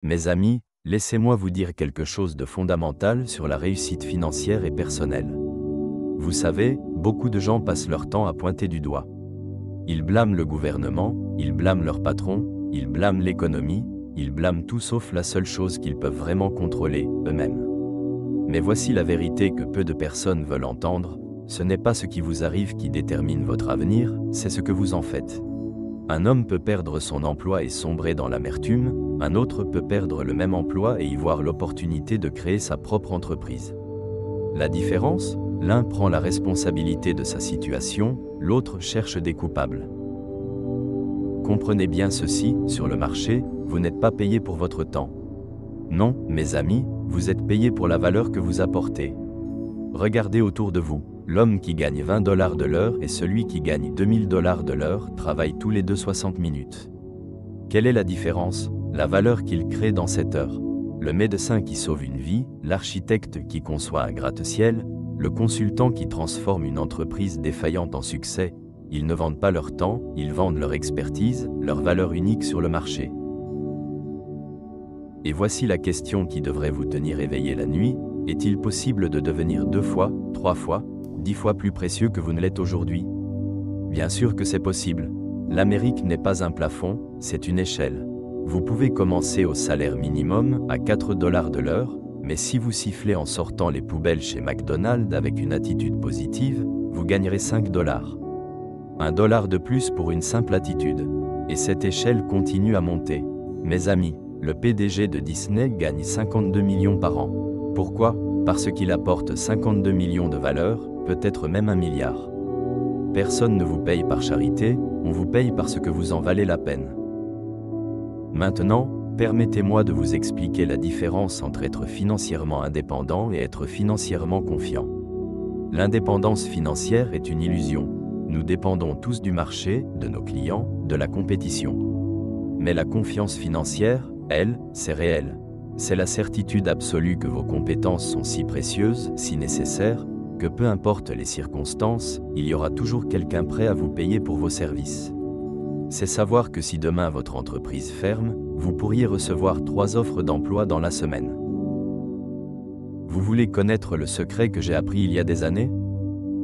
Mes amis, laissez-moi vous dire quelque chose de fondamental sur la réussite financière et personnelle. Vous savez, beaucoup de gens passent leur temps à pointer du doigt. Ils blâment le gouvernement, ils blâment leur patron, ils blâment l'économie, ils blâment tout sauf la seule chose qu'ils peuvent vraiment contrôler, eux-mêmes. Mais voici la vérité que peu de personnes veulent entendre, ce n'est pas ce qui vous arrive qui détermine votre avenir, c'est ce que vous en faites. Un homme peut perdre son emploi et sombrer dans l'amertume, un autre peut perdre le même emploi et y voir l'opportunité de créer sa propre entreprise. La différence ? L'un prend la responsabilité de sa situation, l'autre cherche des coupables. Comprenez bien ceci, sur le marché, vous n'êtes pas payé pour votre temps. Non, mes amis, vous êtes payé pour la valeur que vous apportez. Regardez autour de vous, l'homme qui gagne 20 $ de l'heure et celui qui gagne 2000 $ de l'heure travaillent tous les deux 60 minutes. Quelle est la différence ? La valeur qu'ils créent dans cette heure. Le médecin qui sauve une vie, l'architecte qui conçoit un gratte-ciel, le consultant qui transforme une entreprise défaillante en succès, ils ne vendent pas leur temps, ils vendent leur expertise, leur valeur unique sur le marché. Et voici la question qui devrait vous tenir éveillé la nuit, est-il possible de devenir 2 fois, 3 fois, 10 fois plus précieux que vous ne l'êtes aujourd'hui ? Bien sûr que c'est possible. L'Amérique n'est pas un plafond, c'est une échelle. Vous pouvez commencer au salaire minimum, à 4 $ de l'heure, mais si vous sifflez en sortant les poubelles chez McDonald's avec une attitude positive, vous gagnerez 5 $. $1 de plus pour une simple attitude. Et cette échelle continue à monter. Mes amis, le PDG de Disney gagne 52 millions par an. Pourquoi ? Parce qu'il apporte 52 millions de valeur, peut-être même 1 milliard. Personne ne vous paye par charité, on vous paye parce que vous en valez la peine. Maintenant, permettez-moi de vous expliquer la différence entre être financièrement indépendant et être financièrement confiant. L'indépendance financière est une illusion. Nous dépendons tous du marché, de nos clients, de la compétition. Mais la confiance financière, elle, c'est réel. C'est la certitude absolue que vos compétences sont si précieuses, si nécessaires, que peu importe les circonstances, il y aura toujours quelqu'un prêt à vous payer pour vos services. C'est savoir que si demain votre entreprise ferme, vous pourriez recevoir 3 offres d'emploi dans la semaine. Vous voulez connaître le secret que j'ai appris il y a des années ?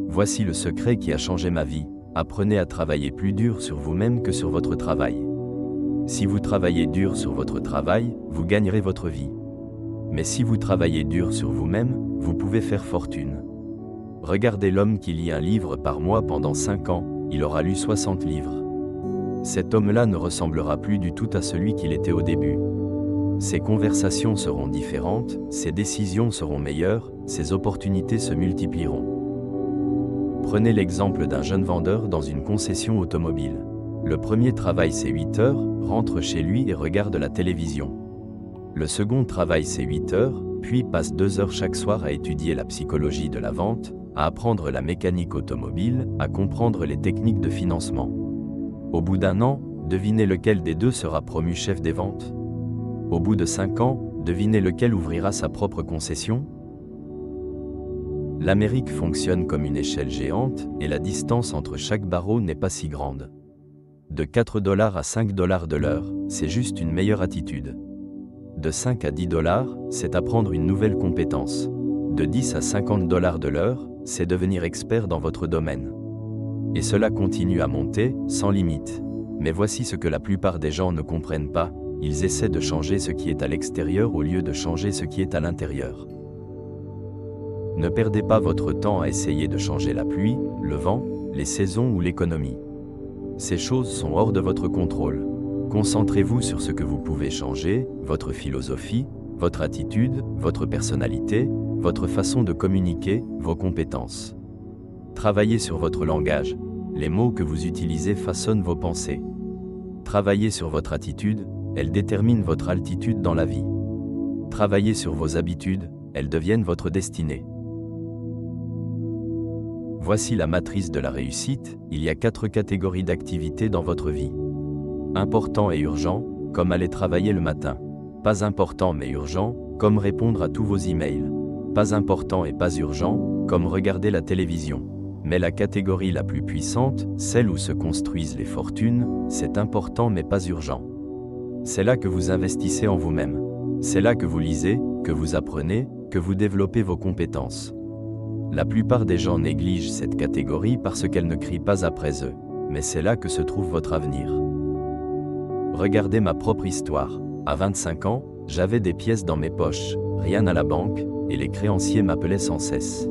Voici le secret qui a changé ma vie. Apprenez à travailler plus dur sur vous-même que sur votre travail. Si vous travaillez dur sur votre travail, vous gagnerez votre vie. Mais si vous travaillez dur sur vous-même, vous pouvez faire fortune. Regardez l'homme qui lit un livre par mois pendant 5 ans, il aura lu 60 livres. Cet homme-là ne ressemblera plus du tout à celui qu'il était au début. Ses conversations seront différentes, ses décisions seront meilleures, ses opportunités se multiplieront. Prenez l'exemple d'un jeune vendeur dans une concession automobile. Le premier travaille ses 8 heures, rentre chez lui et regarde la télévision. Le second travaille ses 8 heures, puis passe 2 heures chaque soir à étudier la psychologie de la vente, à apprendre la mécanique automobile, à comprendre les techniques de financement. Au bout d'1 an, devinez lequel des deux sera promu chef des ventes. Au bout de 5 ans, devinez lequel ouvrira sa propre concession. L'Amérique fonctionne comme une échelle géante, et la distance entre chaque barreau n'est pas si grande. De 4 $ à 5 $ de l'heure, c'est juste une meilleure attitude. De 5 à 10 $, c'est apprendre une nouvelle compétence. De 10 à 50 $ de l'heure, c'est devenir expert dans votre domaine. Et cela continue à monter, sans limite. Mais voici ce que la plupart des gens ne comprennent pas, ils essaient de changer ce qui est à l'extérieur au lieu de changer ce qui est à l'intérieur. Ne perdez pas votre temps à essayer de changer la pluie, le vent, les saisons ou l'économie. Ces choses sont hors de votre contrôle. Concentrez-vous sur ce que vous pouvez changer, votre philosophie, votre attitude, votre personnalité, votre façon de communiquer, vos compétences. Travaillez sur votre langage. Les mots que vous utilisez façonnent vos pensées. Travaillez sur votre attitude, elle détermine votre altitude dans la vie. Travaillez sur vos habitudes, elles deviennent votre destinée. Voici la matrice de la réussite, il y a 4 catégories d'activités dans votre vie. Important et urgent, comme aller travailler le matin. Pas important mais urgent, comme répondre à tous vos emails. Pas important et pas urgent, comme regarder la télévision. Mais la catégorie la plus puissante, celle où se construisent les fortunes, c'est important mais pas urgent. C'est là que vous investissez en vous-même. C'est là que vous lisez, que vous apprenez, que vous développez vos compétences. La plupart des gens négligent cette catégorie parce qu'elle ne crie pas après eux, mais c'est là que se trouve votre avenir. Regardez ma propre histoire. À 25 ans, j'avais des pièces dans mes poches, rien à la banque, et les créanciers m'appelaient sans cesse.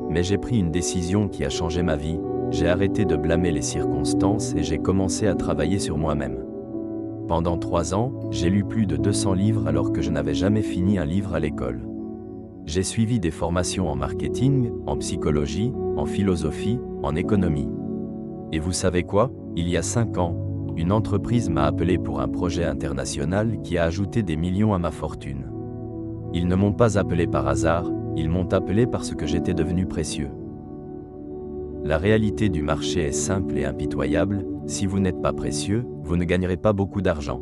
Mais j'ai pris une décision qui a changé ma vie, j'ai arrêté de blâmer les circonstances et j'ai commencé à travailler sur moi-même. Pendant 3 ans, j'ai lu plus de 200 livres alors que je n'avais jamais fini un livre à l'école. J'ai suivi des formations en marketing, en psychologie, en philosophie, en économie. Et vous savez quoi? Il y a 5 ans, une entreprise m'a appelé pour un projet international qui a ajouté des millions à ma fortune. Ils ne m'ont pas appelé par hasard, ils m'ont appelé parce que j'étais devenu précieux. La réalité du marché est simple et impitoyable, si vous n'êtes pas précieux, vous ne gagnerez pas beaucoup d'argent.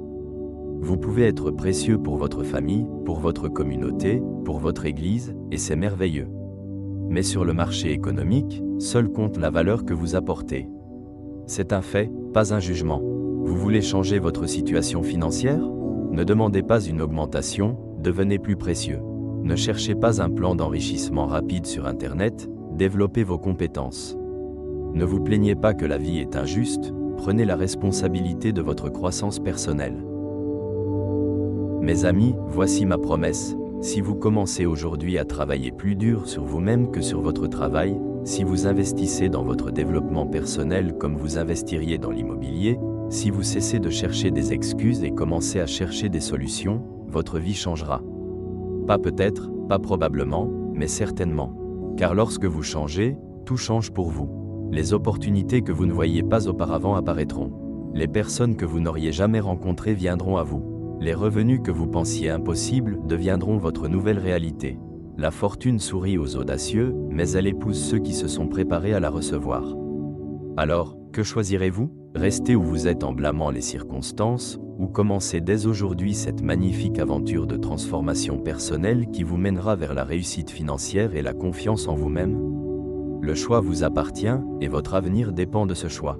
Vous pouvez être précieux pour votre famille, pour votre communauté, pour votre église, et c'est merveilleux. Mais sur le marché économique, seule compte la valeur que vous apportez. C'est un fait, pas un jugement. Vous voulez changer votre situation financière? Ne demandez pas une augmentation, devenez plus précieux. Ne cherchez pas un plan d'enrichissement rapide sur Internet, développez vos compétences. Ne vous plaignez pas que la vie est injuste, prenez la responsabilité de votre croissance personnelle. Mes amis, voici ma promesse, si vous commencez aujourd'hui à travailler plus dur sur vous-même que sur votre travail, si vous investissez dans votre développement personnel comme vous investiriez dans l'immobilier, si vous cessez de chercher des excuses et commencez à chercher des solutions, votre vie changera. Pas peut-être, pas probablement, mais certainement. Car lorsque vous changez, tout change pour vous. Les opportunités que vous ne voyiez pas auparavant apparaîtront. Les personnes que vous n'auriez jamais rencontrées viendront à vous. Les revenus que vous pensiez impossibles deviendront votre nouvelle réalité. La fortune sourit aux audacieux, mais elle épouse ceux qui se sont préparés à la recevoir. Alors, que choisirez-vous? Restez où vous êtes en blâmant les circonstances, ou commencez dès aujourd'hui cette magnifique aventure de transformation personnelle qui vous mènera vers la réussite financière et la confiance en vous-même? Le choix vous appartient, et votre avenir dépend de ce choix.